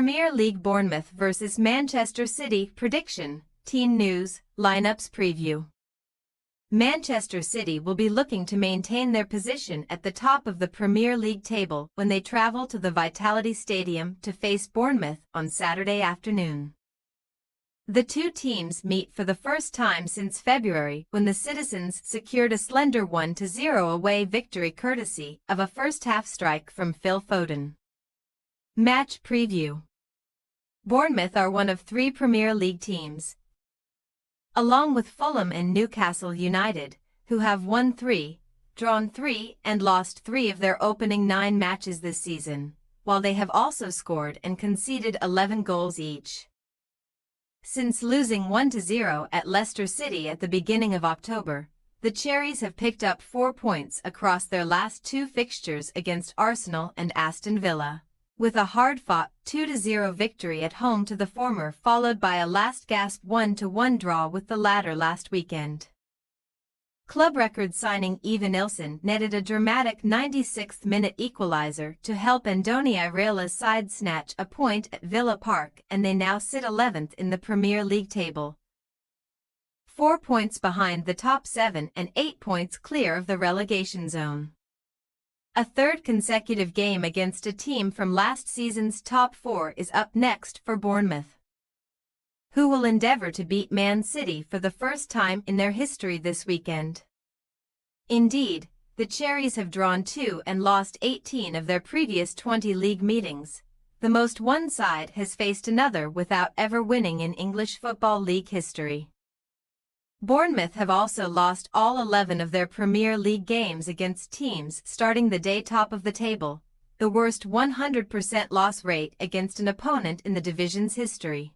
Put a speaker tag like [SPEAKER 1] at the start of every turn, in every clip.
[SPEAKER 1] Premier League Bournemouth vs Manchester City prediction, team news, lineups preview. Manchester City will be looking to maintain their position at the top of the Premier League table when they travel to the Vitality Stadium to face Bournemouth on Saturday afternoon. The two teams meet for the first time since February when the Citizens secured a slender 1-0 away victory courtesy of a first-half strike from Phil Foden. Match preview. Bournemouth are one of three Premier League teams, along with Fulham and Newcastle United, who have won 3, drawn 3 and lost 3 of their opening 9 matches this season, while they have also scored and conceded 11 goals each. Since losing 1-0 at Leicester City at the beginning of October, the Cherries have picked up 4 points across their last 2 fixtures against Arsenal and Aston Villa, with a hard-fought 2-0 victory at home to the former followed by a last-gasp 1-1 draw with the latter last weekend. Club record signing Ivan Nilsson netted a dramatic 96th-minute equaliser to help Andoni Iraola's side snatch a point at Villa Park, and they now sit 11th in the Premier League table, 4 points behind the top 7 and 8 points clear of the relegation zone. A third consecutive game against a team from last season's top 4 is up next for Bournemouth, who will endeavour to beat Man City for the first time in their history this weekend. Indeed, the Cherries have drawn 2 and lost 18 of their previous 20 league meetings, the most one side has faced another without ever winning in English Football League history. Bournemouth have also lost all 11 of their Premier League games against teams starting the day top of the table, the worst 100% loss rate against an opponent in the division's history.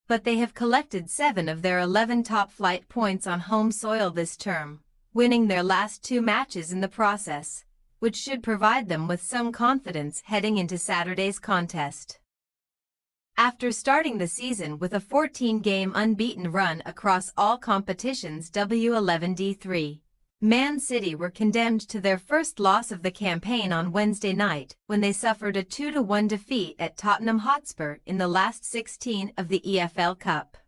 [SPEAKER 1] But they have collected 7 of their 11 top-flight points on home soil this term, winning their last 2 matches in the process, which should provide them with some confidence heading into Saturday's contest. After starting the season with a 14-game unbeaten run across all competitions W11-D3, Man City were condemned to their first loss of the campaign on Wednesday night when they suffered a 2-1 defeat at Tottenham Hotspur in the last 16 of the EFL Cup.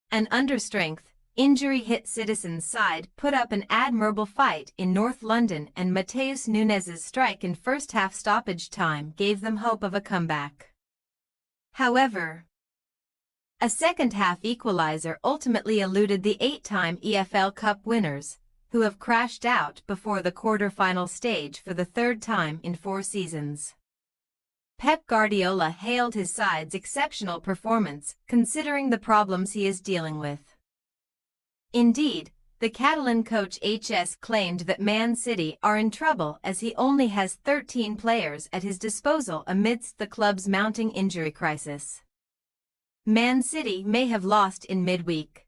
[SPEAKER 1] An understrength, injury-hit Citizens side put up an admirable fight in North London, and Matheus Nunes's strike in first-half stoppage time gave them hope of a comeback. However, a second-half equaliser ultimately eluded the 8-time EFL Cup winners, who have crashed out before the quarter-final stage for the 3rd time in 4 seasons. Pep Guardiola hailed his side's exceptional performance, considering the problems he is dealing with. Indeed, the Catalan coach HS claimed that Man City are in trouble as he only has 13 players at his disposal amidst the club's mounting injury crisis. Man City may have lost in midweek,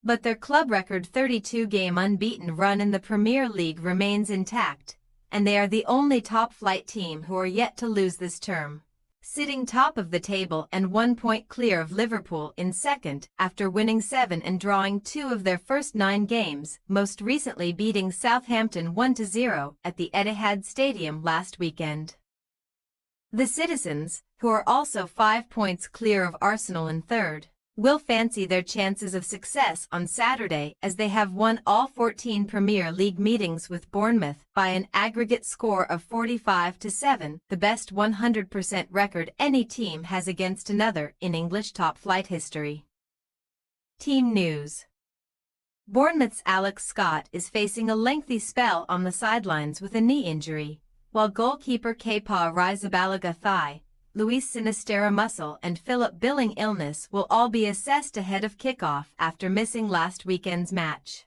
[SPEAKER 1] but their club record 32-game unbeaten run in the Premier League remains intact, and they are the only top-flight team who are yet to lose this term, sitting top of the table and 1 point clear of Liverpool in second after winning 7 and drawing 2 of their first 9 games, most recently beating Southampton 1-0 at the Etihad Stadium last weekend. The Citizens, who are also 5 points clear of Arsenal in third, will fancy their chances of success on Saturday as they have won all 14 Premier League meetings with Bournemouth by an aggregate score of 45-7, the best 100% record any team has against another in English top-flight history. Team news. Bournemouth's Alex Scott is facing a lengthy spell on the sidelines with a knee injury, while goalkeeper Kepa Arrizabalaga thigh, Luis Sinisterra muscle and Philip Billing illness will all be assessed ahead of kickoff after missing last weekend's match.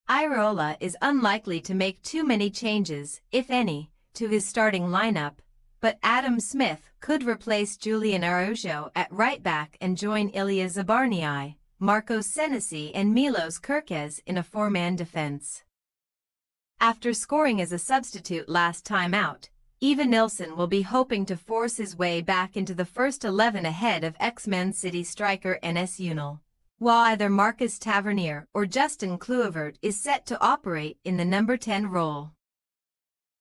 [SPEAKER 1] Iraola is unlikely to make too many changes, if any, to his starting lineup, but Adam Smith could replace Julian Araujo at right back and join Ilya Zabarnyi, Marcos Senesi and Milos Kerkez in a 4-man defense. After scoring as a substitute last time out, Ivan Nilsson will be hoping to force his way back into the first 11 ahead of ex-Man City striker Enes Ünal, while either Marcus Tavernier or Justin Kluivert is set to operate in the number 10 role.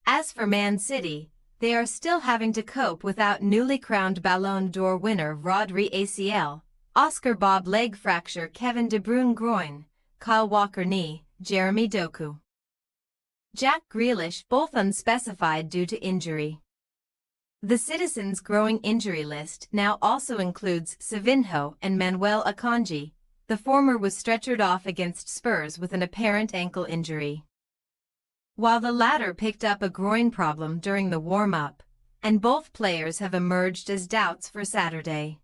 [SPEAKER 1] As for Man City, they are still having to cope without newly crowned Ballon d'Or winner Rodri ACL, Oscar Bob leg fracture, Kevin De Bruyne groin, Kyle Walker knee, Jeremy Doku, Jack Grealish both unspecified due to injury. The Citizens' growing injury list now also includes Savinho and Manuel Akanji. The former was stretchered off against Spurs with an apparent ankle injury, while the latter picked up a groin problem during the warm-up, and both players have emerged as doubts for Saturday.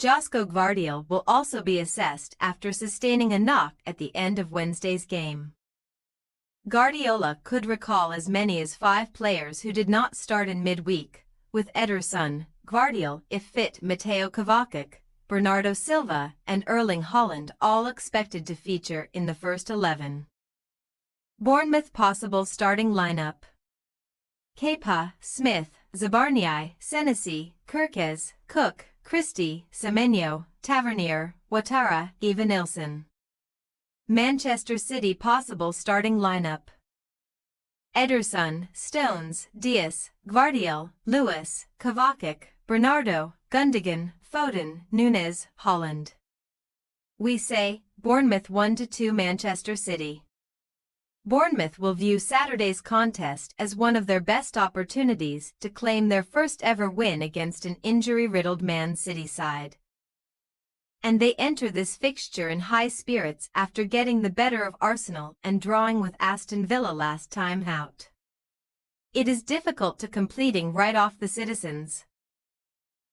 [SPEAKER 1] Josko Gvardiol will also be assessed after sustaining a knock at the end of Wednesday's game. Guardiola could recall as many as 5 players who did not start in midweek, with Ederson, Gvardiol if fit, Mateo Kovacic, Bernardo Silva and Erling Haaland all expected to feature in the first 11. Bournemouth possible starting lineup: Kepa, Smith, Zabarnyi, Senesi, Kirkes, Cook, Christie, Semenyo, Tavernier, Ouattara, Evanilson. Manchester City possible starting lineup: Ederson, Stones, Dias, Gvardiol, Lewis, Kovacic, Bernardo, Gundogan, Foden, Nunes, Haaland. We say, Bournemouth 1-2 Manchester City. Bournemouth will view Saturday's contest as one of their best opportunities to claim their first ever win against an injury-riddled Man City side, and they enter this fixture in high spirits after getting the better of Arsenal and drawing with Aston Villa last time out. It is difficult to completing right off the Citizens,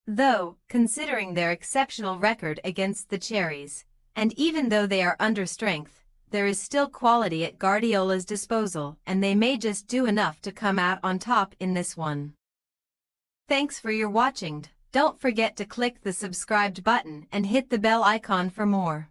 [SPEAKER 1] though, considering their exceptional record against the Cherries, and even though they are understrength, there is still quality at Guardiola's disposal and they may just do enough to come out on top in this one. Thanks for your watching. Don't forget to click the subscribed button and hit the bell icon for more.